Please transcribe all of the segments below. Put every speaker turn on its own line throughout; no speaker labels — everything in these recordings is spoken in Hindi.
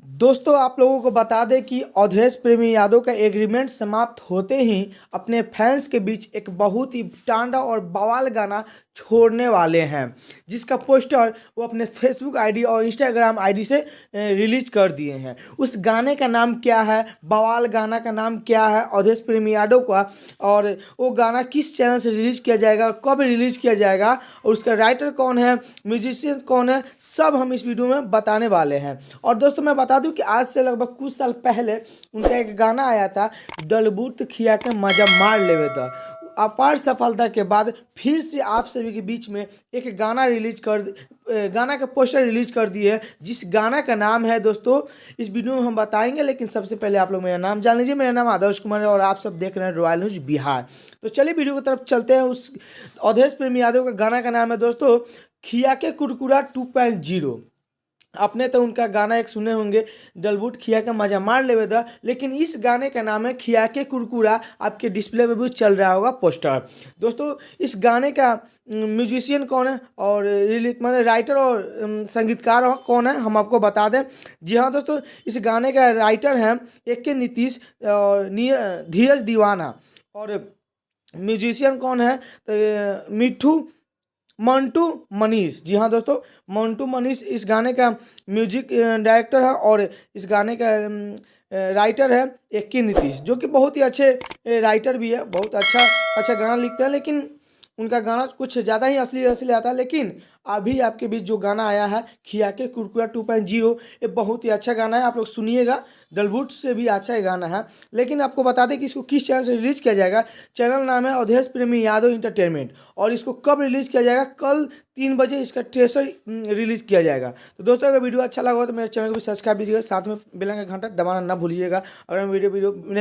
दोस्तों आप लोगों को बता दें कि अवधेश प्रेमी यादव का एग्रीमेंट समाप्त होते ही अपने फैंस के बीच एक बहुत ही टांडा और बवाल गाना छोड़ने वाले हैं, जिसका पोस्टर वो अपने फेसबुक आईडी और इंस्टाग्राम आईडी से रिलीज कर दिए हैं। उस गाने का नाम क्या है, बवाल गाना का नाम क्या है अवधेश प्रेमी यादव का, और वो गाना किस चैनल से रिलीज किया जाएगा, कब रिलीज किया जाएगा, और उसका राइटर कौन है, म्यूजिशियन कौन है, सब हम इस वीडियो में बताने वाले हैं। और दोस्तों मैं बता दूं कि आज से लगभग कुछ साल पहले उनका एक गाना आया था, डलबूट खिया के मजा मार लेवे था। अपार सफलता के बाद फिर से आप सभी के बीच में एक गाना का पोस्टर रिलीज कर दिए, जिस गाना का नाम है दोस्तों इस वीडियो में हम बताएंगे। लेकिन सबसे पहले आप लोग मेरा नाम जान लीजिए। मेरा नाम आदर्श कुमार है और आप सब देख रहे हैं रॉयल न्यूज बिहार। तो चलिए वीडियो की तरफ चलते हैं। उस अवधेश प्रेमी यादव का गाना का नाम है दोस्तों खिया के कुरकुरा 2.0। आपने तो उनका गाना एक सुने होंगे, डलबूट खिया के मजा मार लेवे दा, लेकिन इस गाने का नाम है खिया के कुरकुरा। आपके डिस्प्ले पे भी चल रहा होगा पोस्टर। दोस्तों इस गाने का म्यूजिशियन कौन है और मतलब राइटर और संगीतकार कौन है हम आपको बता दें। जी हाँ दोस्तों, इस गाने का राइटर हैं AK नीतीश और धीरज दीवाना, और म्यूजिशियन कौन है तो मिठू मंटू मनीष। जी हाँ दोस्तों, मंटू मनीष इस गाने का म्यूजिक डायरेक्टर है, और इस गाने का राइटर है AK नीतीश, जो कि बहुत ही अच्छे राइटर भी है, बहुत अच्छा गाना लिखते हैं। लेकिन उनका गाना कुछ ज़्यादा ही असली असली आता है। लेकिन अभी आपके बीच जो गाना आया है खिया के कुरकुरा 2.0, ये बहुत ही अच्छा गाना है, आप लोग सुनिएगा। डलबूट से भी अच्छा ही गाना है। लेकिन आपको बता दें कि इसको किस चैनल से रिलीज़ किया जाएगा। चैनल नाम है अवधेश प्रेमी यादव इंटरटेनमेंट, और इसको कब रिलीज़ किया जाएगा, कल 3 बजे इसका ट्रेलर रिलीज़ किया जाएगा। तो दोस्तों अगर वीडियो अच्छा लगा हो तो मेरे चैनल को भी सब्सक्राइब कीजिएगा, साथ में बेल का घंटा दबाना ना भूलिएगा। और मेरा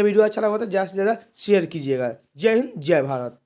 वीडियो अच्छा लगा हो तो ज़्यादा से ज़्यादा शेयर कीजिएगा। जय हिंद, जय भारत।